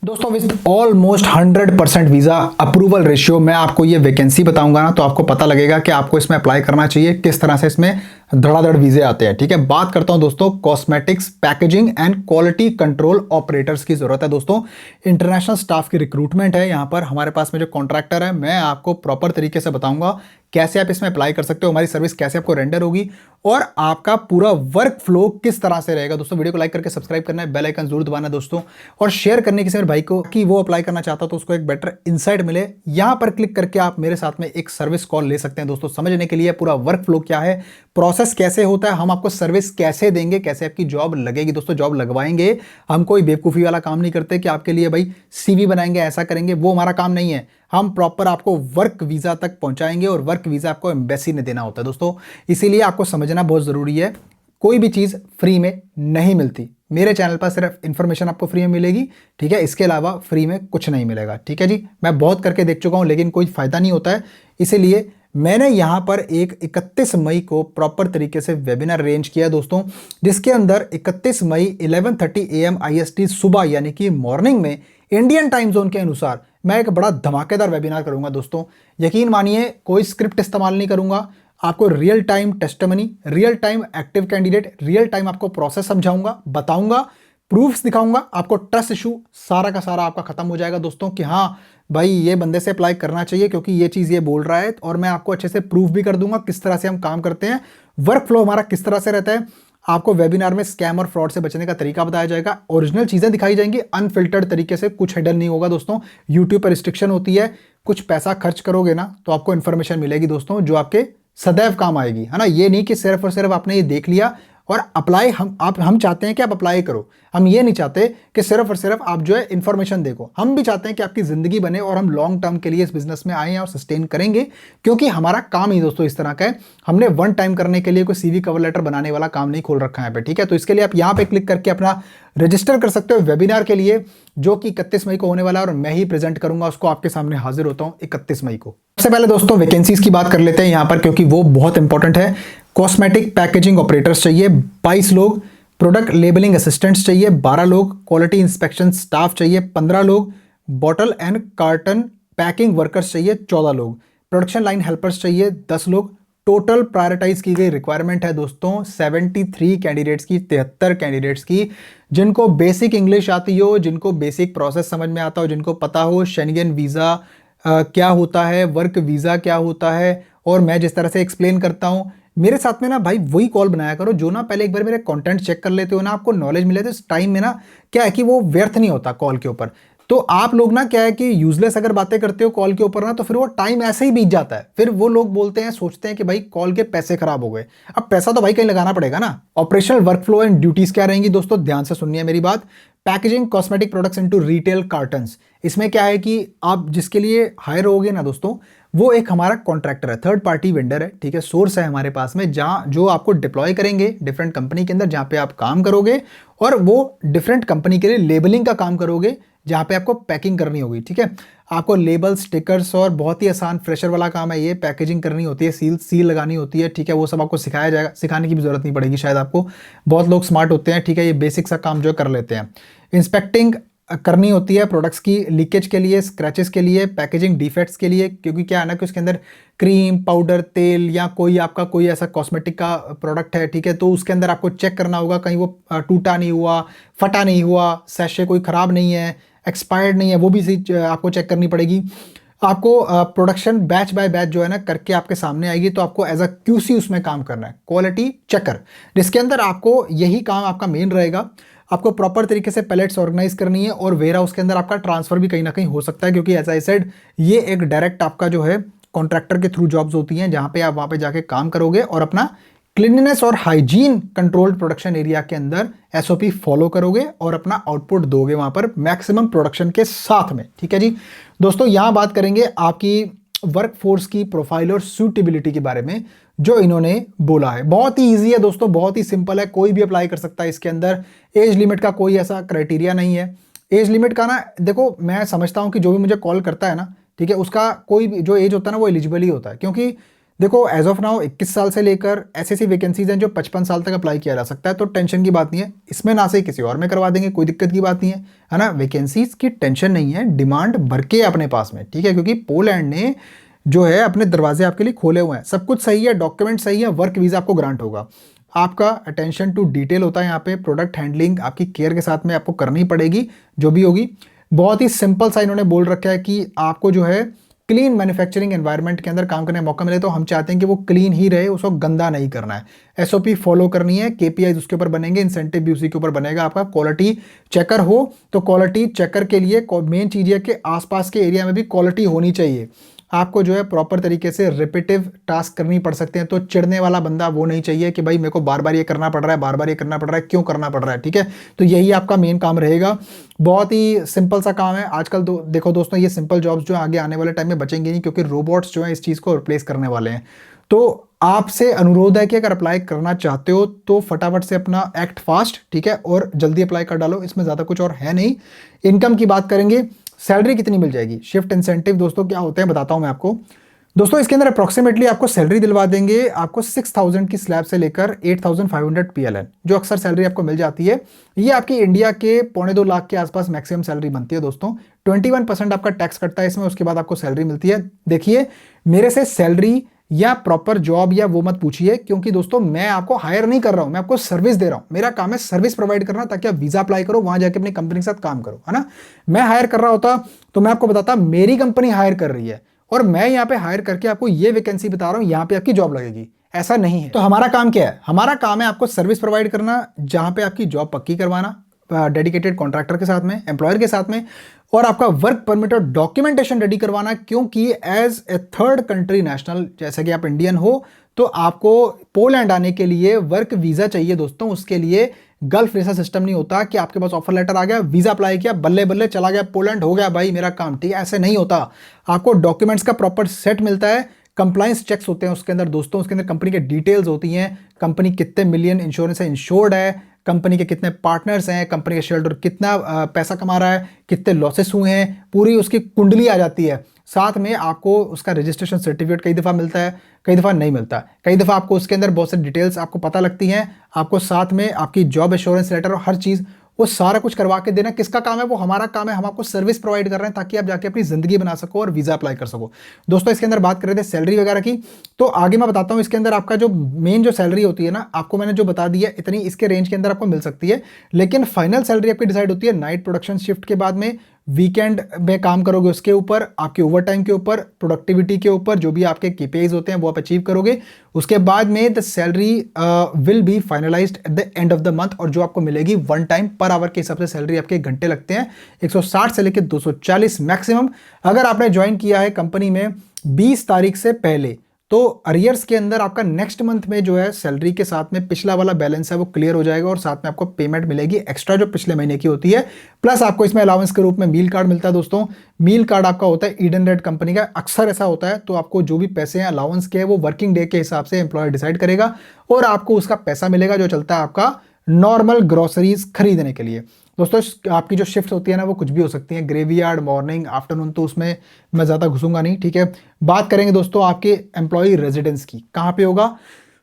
दोस्तों with almost 100% visa approval ratio मैं आपको ये वैकेंसी बताऊंगा ना, तो आपको पता लगेगा कि आपको इसमें अप्लाई करना चाहिए, किस तरह से इसमें धड़ाधड़ वीज़े आते हैं। ठीक है, बात करता हूं दोस्तों, cosmetics packaging and quality control operators की ज़रूरत है। दोस्तों इंटरनेशनल स्टाफ की रिक्रूटमेंट है यहाँ पर। हमारे पास में जो कॉन्ट्रैक्टर है, मैं आपको प्रॉपर तरीके से बताऊंगा कैसे आप इसमें अप्लाई कर सकते हो, हमारी सर्विस कैसे आपको रेंडर होगी और आपका पूरा वर्क फ्लो किस तरह से रहेगा। दोस्तों वीडियो को लाइक करके सब्सक्राइब करना है, बेल आइकन जरूर दबाना है दोस्तों, और शेयर करने किसी मेरे भाई को कि वो अप्लाई करना चाहता तो उसको एक बेटर इनसाइट मिले। यहां पर क्लिक करके आप मेरे साथ में एक सर्विस कॉल ले सकते हैं दोस्तों, समझने के लिए पूरा वर्क फ्लो क्या है, प्रोसेस कैसे होता है, हम आपको सर्विस कैसे देंगे, कैसे आपकी जॉब लगेगी। दोस्तों जॉब लगवाएंगे, हम कोई बेवकूफ़ी वाला काम नहीं करते कि आपके लिए भाई सीवी बनाएंगे, ऐसा करेंगे, वो हमारा काम नहीं है। हम प्रॉपर आपको वर्क वीज़ा तक पहुंचाएंगे और वर्क वीज़ा आपको एम्बेसी ने देना होता है दोस्तों, इसीलिए आपको समझना बहुत ज़रूरी है। कोई भी चीज़ फ्री में नहीं मिलती, मेरे चैनल पर सिर्फ इन्फॉर्मेशन आपको फ्री में मिलेगी, ठीक है, इसके अलावा फ्री में कुछ नहीं मिलेगा। ठीक है जी, मैं बहुत करके देख चुका हूं लेकिन कोई फ़ायदा नहीं होता है, इसीलिए मैंने यहां पर एक 31 मई को प्रॉपर तरीके से वेबिनार अरेंज किया दोस्तों, जिसके अंदर 31 मई 11:30 AM IST सुबह यानी कि मॉर्निंग में इंडियन टाइम जोन के अनुसार मैं एक बड़ा धमाकेदार वेबिनार करूंगा दोस्तों। यकीन मानिए कोई स्क्रिप्ट इस्तेमाल नहीं करूंगा, आपको real time testimony, real time active candidate, real time आपको प्रोसेस समझाऊंगा, बताऊंगा, प्रूफ्स दिखाऊंगा, आपको ट्रस्ट इशू सारा का सारा आपका खत्म हो जाएगा दोस्तों कि हाँ भाई ये बंदे से अप्लाई करना चाहिए क्योंकि ये चीज़ ये बोल रहा है, और मैं आपको अच्छे से प्रूफ भी कर दूंगा किस तरह से हम काम करते हैं, वर्क फ्लो हमारा किस तरह से रहता है। आपको वेबिनार में स्कैम और फ्रॉड से बचने का तरीका बताया जाएगा, ओरिजिनल चीज़ें दिखाई जाएंगी अनफिल्टर्ड तरीके से, कुछ हिडन नहीं होगा दोस्तों। यूट्यूब पर रिस्ट्रिक्शन होती है, कुछ पैसा खर्च करोगे ना तो आपको इन्फॉर्मेशन मिलेगी दोस्तों जो आपके सदैव काम आएगी, है ना। ये नहीं कि सिर्फ और सिर्फ आपने ये देख लिया और अप्लाई, हम चाहते हैं कि आप अप्लाई करो, हम ये नहीं चाहते कि सिर्फ और सिर्फ आप जो है इन्फॉर्मेशन देखो, हम भी चाहते हैं कि आपकी ज़िंदगी बने और हम लॉन्ग टर्म के लिए इस बिजनेस में आए हैं और सस्टेन करेंगे, क्योंकि हमारा काम ही दोस्तों इस तरह का है। हमने वन टाइम करने के लिए कोई सीवी कवर लेटर बनाने वाला काम नहीं खोल रखा है यहाँ पे, ठीक है। तो इसके लिए आप यहाँ पे क्लिक करके अपना रजिस्टर कर सकते हो वेबिनार के लिए, जो कि 31 मई को होने वाला है और मैं ही प्रेजेंट करूंगा उसको, आपके सामने हाजिर होता हूं 31 मई को। सबसे पहले दोस्तों वैकेंसीज की बात कर लेते हैं यहाँ पर, क्योंकि वो बहुत इंपॉर्टेंट है। कॉस्मेटिक पैकेजिंग ऑपरेटर्स चाहिए 22 लोग, प्रोडक्ट लेबलिंग असिस्टेंट्स चाहिए 12 लोग, क्वालिटी इंस्पेक्शन स्टाफ चाहिए 15 लोग, bottle and carton packing workers चाहिए 14 लोग, प्रोडक्शन लाइन हेल्पर्स चाहिए 10 लोग। टोटल प्रायोरिटाइज की गई रिक्वायरमेंट है दोस्तों 73 कैंडिडेट्स की, 73 कैंडिडेट्स की, जिनको बेसिक इंग्लिश आती हो, जिनको बेसिक प्रोसेस समझ में आता हो, जिनको पता हो शेंगेन वीज़ा क्या होता है, वर्क वीज़ा क्या होता है, और मैं जिस तरह से एक्सप्लेन करता हूँ मेरे साथ में ना भाई वही कॉल बनाया करो जो ना पहले एक बार मेरे कंटेंट चेक कर लेते हो ना, आपको नॉलेज मिले तो इस टाइम में ना क्या है कि वो व्यर्थ नहीं होता कॉल के ऊपर। तो आप लोग ना क्या है कि यूजलेस अगर बातें करते हो कॉल के ऊपर ना, तो फिर वो टाइम ऐसे ही बीत जाता है, फिर वो लोग बोलते हैं, सोचते हैं कि भाई कॉल के पैसे खराब हो गए। अब पैसा तो भाई कहीं लगाना पड़ेगा ना। ऑपरेशनल वर्कफ्लो एंड ड्यूटीज क्या रहेंगी दोस्तों, ध्यान से सुनिए मेरी बात। Packaging cosmetic products into retail cottons, इसमें क्या है कि आप जिसके लिए हायर होगे ना दोस्तों, वो एक हमारा कॉन्ट्रैक्टर है, थर्ड पार्टी वेंडर है, ठीक है, सोर्स है हमारे पास में, जहाँ जो आपको डिप्लॉय करेंगे डिफरेंट कंपनी के अंदर जहाँ पे आप काम करोगे, और वो डिफरेंट कंपनी के लिए लेबलिंग का काम करोगे जहाँ पे आपको पैकिंग करनी होगी, ठीक है। आपको लेबल, स्टिकर्स, और बहुत ही आसान फ्रेशर वाला काम है ये, पैकेजिंग करनी होती है, सील लगानी होती है, ठीक है, वो सब आपको सिखाया जाएगा, सिखाने की भी जरूरत नहीं पड़ेगी शायद आपको, बहुत लोग स्मार्ट होते हैं, ठीक है, ये बेसिक सा काम जो कर लेते हैं। इंस्पेक्टिंग करनी होती है प्रोडक्ट्स की लीकेज के लिए, स्क्रैचेस के लिए, पैकेजिंग डिफेक्ट्स के लिए, क्योंकि क्या है ना कि उसके अंदर क्रीम, पाउडर, तेल या कोई आपका कोई ऐसा कॉस्मेटिक का प्रोडक्ट है, ठीक है, तो उसके अंदर आपको चेक करना होगा कहीं वो टूटा नहीं हुआ, फटा नहीं हुआ, सैशे कोई ख़राब नहीं है, एक्सपायर्ड नहीं है, वो भी आपको चेक करनी पड़ेगी। आपको प्रोडक्शन बैच बाय बैच जो है ना करके आपके सामने आएगी, तो आपको एज अ क्यूसी उसमें काम करना है, क्वालिटी चेकर, जिसके अंदर आपको यही काम आपका मेन रहेगा। आपको प्रॉपर तरीके से पैलेट्स ऑर्गेनाइज करनी है, और वेयर हाउस के अंदर आपका ट्रांसफर भी कहीं ना कहीं हो सकता है, क्योंकि एज आई सेड ये एक डायरेक्ट आपका जो है कॉन्ट्रैक्टर के थ्रू जॉब्स होती हैं, जहाँ पे आप वहाँ पे जाके काम करोगे और अपना क्लीननेस और हाइजीन कंट्रोल्ड प्रोडक्शन एरिया के अंदर एसओपी फॉलो करोगे और अपना आउटपुट दोगे वहाँ पर मैक्सिमम प्रोडक्शन के साथ में, ठीक है जी। दोस्तों यहाँ बात करेंगे आपकी वर्कफोर्स की प्रोफाइल और सूटेबिलिटी के बारे में, जो इन्होंने बोला है। बहुत ही ईजी है दोस्तों, बहुत ही सिंपल है, कोई भी अप्लाई कर सकता है इसके अंदर। एज लिमिट का कोई ऐसा क्राइटेरिया नहीं है। एज लिमिट का ना देखो, मैं समझता हूं कि जो भी मुझे कॉल करता है ना, ठीक है, उसका कोई भी जो एज होता है ना वो एलिजिबल ही होता है, क्योंकि देखो एज ऑफ नाउ 21 साल से लेकर ऐसी वैकेंसीज हैं जो 55 साल तक अप्लाई किया जा सकता है, तो टेंशन की बात नहीं है इसमें, ना से किसी और में करवा देंगे, कोई दिक्कत की बात नहीं है ना। वैकेंसीज की टेंशन नहीं है, डिमांड भर के अपने पास में, ठीक है, क्योंकि पोलैंड ने जो है अपने दरवाजे आपके लिए खोले हुए हैं, सब कुछ सही है, डॉक्यूमेंट सही है, वर्क वीज़ा आपको ग्रांट होगा। आपका अटेंशन टू डिटेल होता है यहाँ पे, प्रोडक्ट हैंडलिंग आपकी केयर के साथ में आपको करनी पड़ेगी जो भी होगी। बहुत ही सिंपल सा इन्होंने बोल रखा है कि आपको जो है क्लीन मैन्युफैक्चरिंग एनवायरनमेंट के अंदर काम करने का मौका मिले, तो हम चाहते हैं कि वो क्लीन ही रहे, उसको गंदा नहीं करना है। एसओपी फॉलो करनी है, केपीआई उसके ऊपर बनेंगे, इंसेंटिव भी उसी के ऊपर बनेगा। आपका क्वालिटी चेकर हो तो क्वालिटी चेकर के लिए मेन चीज़ है कि आसपास के एरिया में भी क्वालिटी होनी चाहिए। आपको जो है प्रॉपर तरीके से रिपीटिव टास्क करनी पड़ सकते हैं, तो चिढ़ने वाला बंदा वो नहीं चाहिए कि भाई मेरे को बार बार ये करना पड़ रहा है, बार बार ये करना पड़ रहा है, क्यों करना पड़ रहा है, ठीक है। तो यही आपका मेन काम रहेगा, बहुत ही सिंपल सा काम है आजकल। देखो दोस्तों, ये सिंपल जॉब्स जो आगे आने वाले टाइम में बचेंगे नहीं, क्योंकि रोबोट्स जो है इस चीज़ को रिप्लेस करने वाले हैं। तो आपसे अनुरोध है कि अगर अप्लाई करना चाहते हो तो फटाफट से अपना एक्ट फास्ट, ठीक है, और जल्दी अप्लाई कर डालो, इसमें ज़्यादा कुछ और है नहीं। इनकम की बात करेंगे, सैलरी कितनी मिल जाएगी, शिफ्ट इंसेंटिव दोस्तों क्या होते हैं बताता हूं मैं आपको। दोस्तों इसके अंदर अप्रोक्सीमेटली आपको सैलरी दिलवा देंगे, आपको 6000 की स्लैब से लेकर 8500 PLN, जो अक्सर सैलरी आपको मिल जाती है। ये आपकी इंडिया के 2.25 लाख के आसपास मैक्सिमम सैलरी बनती है दोस्तों। 21% आपका टैक्स कटता है इसमें, उसके बाद आपको सैलरी मिलती है। देखिए मेरे से सैलरी या प्रॉपर जॉब या वो मत पूछिए, क्योंकि दोस्तों मैं आपको हायर नहीं कर रहा हूं, मैं आपको सर्विस दे रहा हूं। मेरा काम है सर्विस प्रोवाइड करना, ताकि आप वीजा अप्लाई करो, वहां जाके अपनी कंपनी के साथ काम करो, है ना। मैं हायर कर रहा होता तो मैं आपको बताता मेरी कंपनी हायर कर रही है और मैं यहाँ पे हायर करके आपको ये वैकेंसी बता रहा हूं, यहाँ पे आपकी जॉब लगेगी, ऐसा नहीं है। तो हमारा काम क्या है, हमारा काम है आपको सर्विस प्रोवाइड करना, जहां पे आपकी जॉब पक्की करवाना डेडिकेटेड कॉन्ट्रैक्टर के साथ में, एम्प्लॉयर के साथ में, और आपका वर्क परमिट और डॉक्यूमेंटेशन रेडी करवाना, क्योंकि as a third country national, जैसे कि आप इंडियन हो, तो आपको पोलैंड आने के लिए वर्क वीजा चाहिए दोस्तों। उसके लिए गल्फ जैसा सिस्टम नहीं होता कि आपके पास ऑफर लेटर आ गया, वीजा अप्लाई किया, बल्ले बल्ले चला गया पोलैंड, हो गया भाई मेरा काम, ठीक है, ऐसे नहीं होता। आपको डॉक्यूमेंट्स का प्रॉपर सेट मिलता है, कंप्लाइंस चेक्स होते हैं उसके अंदर दोस्तों, उसके अंदर कंपनी के डिटेल्स होती हैं, कंपनी कितने मिलियन इंश्योरेंस है, इंश्योर्ड है, कंपनी के कितने पार्टनर्स हैं, कंपनी का शेयर होल्डर कितना पैसा कमा रहा है, कितने लॉसेस हुए हैं, पूरी उसकी कुंडली आ जाती है। साथ में आपको उसका रजिस्ट्रेशन सर्टिफिकेट कई दफ़ा मिलता है, कई दफ़ा नहीं मिलता, कई दफ़ा आपको उसके अंदर बहुत सारी डिटेल्स आपको पता लगती हैं। आपको साथ में आपकी जॉब एश्योरेंस लेटर और हर चीज़ वो सारा कुछ करवा के देना किसका काम है, वो हमारा काम है। हम आपको सर्विस प्रोवाइड कर रहे हैं ताकि आप जाके अपनी जिंदगी बना सको और वीजा अप्लाई कर सको। दोस्तों इसके अंदर बात कर रहे थे सैलरी वगैरह की, तो आगे मैं बताता हूँ। इसके अंदर आपका जो मेन जो सैलरी होती है ना, आपको मैंने जो बता दी है इतनी इसके रेंज के अंदर आपको मिल सकती है, लेकिन फाइनल सैलरी आपकी डिसाइड होती है नाइट प्रोडक्शन शिफ्ट के बाद में, वीकेंड में काम करोगे उसके ऊपर, आपके ओवर टाइम के ऊपर, प्रोडक्टिविटी के ऊपर, जो भी आपके केपीआईज होते हैं वो आप अचीव करोगे। उसके बाद में the salary will be finalised at the end of the month, और जो आपको मिलेगी वन टाइम पर आवर के हिसाब से सैलरी आपके घंटे लगते हैं 160 से लेकर 240 मैक्सिमम। अगर आपने ज्वाइन किया है कंपनी में 20 तारीख से पहले, तो अरियर्स के अंदर आपका नेक्स्ट मंथ में जो है सैलरी के साथ में पिछला वाला बैलेंस है वो क्लियर हो जाएगा, और साथ में आपको पेमेंट मिलेगी एक्स्ट्रा जो पिछले महीने की होती है। प्लस आपको इसमें अलाउंस के रूप में मील कार्ड मिलता है दोस्तों। मील कार्ड आपका होता है ईडन रेड कंपनी का, अक्सर ऐसा होता है। तो आपको जो भी पैसे हैं अलाउंस के, वो वर्किंग डे के हिसाब से एम्प्लॉयर डिसाइड करेगा, और आपको उसका पैसा मिलेगा जो चलता है आपका नॉर्मल ग्रोसरीज खरीदने के लिए। दोस्तों आपकी जो शिफ्ट होती है ना वो कुछ भी हो सकती है, ग्रेवयार्ड, मॉर्निंग, आफ्टरनून, तो उसमें मैं ज़्यादा घुसूंगा नहीं, ठीक है। बात करेंगे दोस्तों आपके एम्प्लॉय रेजिडेंस की, कहाँ पे होगा।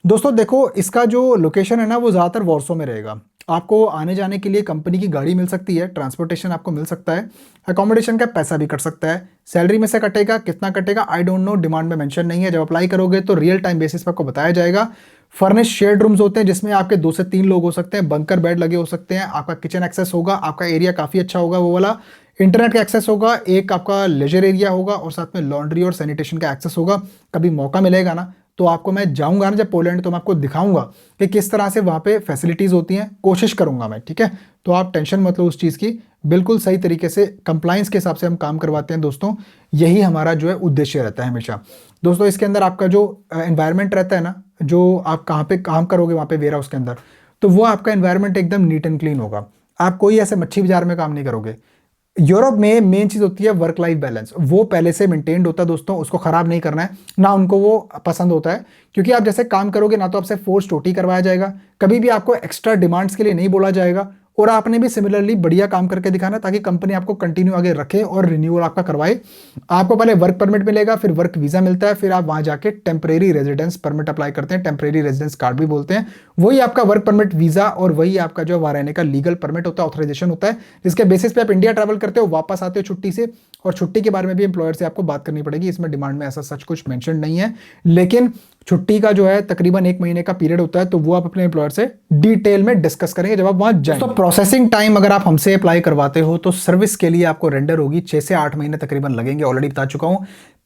दोस्तों देखो इसका जो लोकेशन है ना वो ज़्यादातर वॉर्सो में रहेगा। आपको आने जाने के लिए कंपनी की गाड़ी मिल सकती है, ट्रांसपोर्टेशन आपको मिल सकता है, अकोमोडेशन का पैसा भी कट सकता है। सैलरी में से कटेगा, कितना कटेगा आई डोंट नो, डिमांड में मेंशन नहीं है। जब अप्लाई करोगे तो रियल टाइम बेसिस पर आपको बताया जाएगा। फर्निश शेयर्ड रूम्स होते हैं जिसमें आपके 2 से 3 लोग हो सकते हैं, बंकर बेड लगे हो सकते हैं, आपका किचन एक्सेस होगा, आपका एरिया काफ़ी अच्छा होगा वो वाला, इंटरनेट का एक्सेस होगा, एक आपका लेजर एरिया होगा, और साथ में लॉन्ड्री और सैनिटेशन का एक्सेस होगा। कभी मौका मिलेगा ना तो आपको मैं जाऊंगा ना जब पोलैंड, तो मैं आपको दिखाऊंगा कि किस तरह से वहाँ पे फैसिलिटीज़ होती हैं, कोशिश करूंगा मैं, ठीक है। तो आप टेंशन मत लो उस चीज़ की, बिल्कुल सही तरीके से कंप्लाइंस के हिसाब से हम काम करवाते हैं दोस्तों। यही हमारा जो है उद्देश्य रहता है हमेशा। दोस्तों इसके अंदर आपका जो एनवायरनमेंट रहता है ना, जो आप कहाँ पे काम करोगे वहाँ पे वेयर हाउस के अंदर, तो वो आपका एनवायरनमेंट एकदम नीट एंड क्लीन होगा। आप कोई ऐसे मच्छी बाजार में काम नहीं करोगे। यूरोप में मेन चीज होती है वर्क लाइफ बैलेंस, वो पहले से मेंटेन्ड होता है दोस्तों, उसको खराब नहीं करना है ना, उनको वो पसंद होता है। क्योंकि आप जैसे काम करोगे ना तो आपसे फोर्स टोटी करवाया जाएगा, कभी भी आपको एक्स्ट्रा डिमांड्स के लिए नहीं बोला जाएगा, और आपने भी सिमिलरली बढ़िया काम करके दिखाना ताकि कंपनी आपको कंटिन्यू आगे रखे और रिन्यूअल आपका करवाए। आपको पहले वर्क परमिट मिलेगा, फिर वर्क वीजा मिलता है, फिर आप वहां जाके टेम्परेरी रेजिडेंस परमिट अप्लाई करते हैं, टेम्परेरी रेजिडेंस कार्ड भी बोलते हैं। वही आपका वर्क परमिट, वीजा और वही आपका जो वहां रहने का लीगल परमिट होता है, ऑथराइजेशन होता है, जिसके बेसिस पे आप इंडिया ट्रैवल करते हो, वापस आते हो छुट्टी से। और छुट्टी के बारे में भी एम्प्लॉयर से आपको बात करनी पड़ेगी, इसमें डिमांड में ऐसा सच कुछ मेंशन नहीं है, लेकिन छुट्टी का जो है तकरीबन 1 महीने का पीरियड होता है, तो वो आप अपने एम्प्लॉयर से डिटेल में डिस्कस करेंगे जब आप वहां जाएंगे। तो प्रोसेसिंग टाइम अगर आप हमसे अप्लाई करवाते हो तो सर्विस के लिए आपको रेंडर होगी 6 से 8 महीने तकरीबन लगेंगे, ऑलरेडी बता चुका हूं।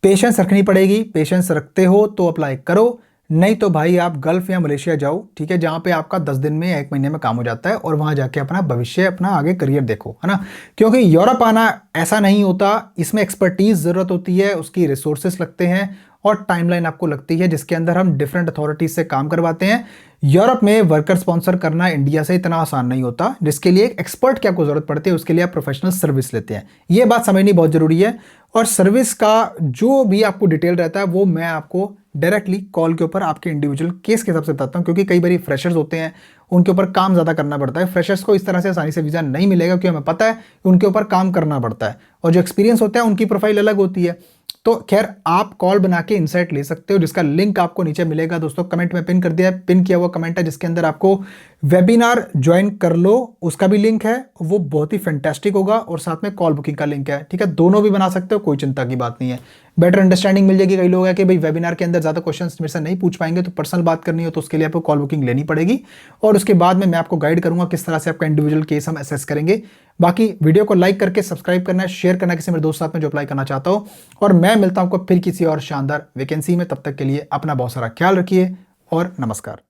पेशेंस रखनी पड़ेगी, पेशेंस रखते हो तो अप्लाई करो, नहीं तो भाई आप गल्फ या मलेशिया जाओ, ठीक है, जहां पे आपका 10 दिन में या 1 महीने में काम हो जाता है, और वहां जाके अपना भविष्य, अपना आगे करियर देखो, है ना। क्योंकि यूरोप आना ऐसा नहीं होता, इसमें एक्सपर्टीज जरूरत होती है, उसकी रिसोर्सेस लगते हैं और टाइमलाइन आपको लगती है, जिसके अंदर हम डिफरेंट अथॉरिटीज से काम करवाते हैं। यूरोप में वर्कर स्पॉन्सर करना इंडिया से इतना आसान नहीं होता, जिसके लिए एक एक्सपर्ट की आपको जरूरत पड़ती है, उसके लिए आप प्रोफेशनल सर्विस लेते हैं, ये बात समझनी बहुत जरूरी है। और सर्विस का जो भी आपको डिटेल रहता है वो मैं आपको डायरेक्टली कॉल के ऊपर आपके इंडिविजुअल केस के हिसाब से बताता हूं, क्योंकि कई बार फ्रेशर्स होते हैं, उनके ऊपर काम ज़्यादा करना पड़ता है। फ्रेशर्स को इस तरह से आसानी से वीज़ा नहीं मिलेगा, क्योंकि हमें पता है कि उनके ऊपर काम करना पड़ता है, और जो एक्सपीरियंस होता है उनकी प्रोफाइल अलग होती है। तो खैर आप कॉल बना के इनसाइट ले सकते हो, जिसका लिंक आपको नीचे मिलेगा दोस्तों, कमेंट में पिन कर दिया है, पिन किया हुआ कमेंट है, जिसके अंदर आपको वेबिनार ज्वाइन कर लो उसका भी लिंक है, वो बहुत ही फैंटास्टिक होगा, और साथ में कॉल बुकिंग का लिंक है, ठीक है, दोनों भी बना सकते हो, कोई चिंता की बात नहीं है। बेटर अंडरस्टैंडिंग मिल जाएगी। कई लोग हैं कि भाई वेबिनार के अंदर ज़्यादा क्वेश्चंस मेरे से नहीं पूछ पाएंगे, तो पर्सनल बात करनी हो तो उसके लिए आपको कॉल बुकिंग लेनी पड़ेगी, और उसके बाद में मैं आपको गाइड करूंगा किस तरह से आपका इंडिविजुअल केस हम असेस करेंगे। बाकी वीडियो को लाइक करके सब्सक्राइब करना है, शेयर करना है किसी मेरे दोस्त साथ में जो अप्लाई करना चाहता हो, और मैं मिलता हूं आपको फिर किसी और शानदार वैकेंसी में। तब तक के लिए अपना बहुत सारा ख्याल रखिए और नमस्कार।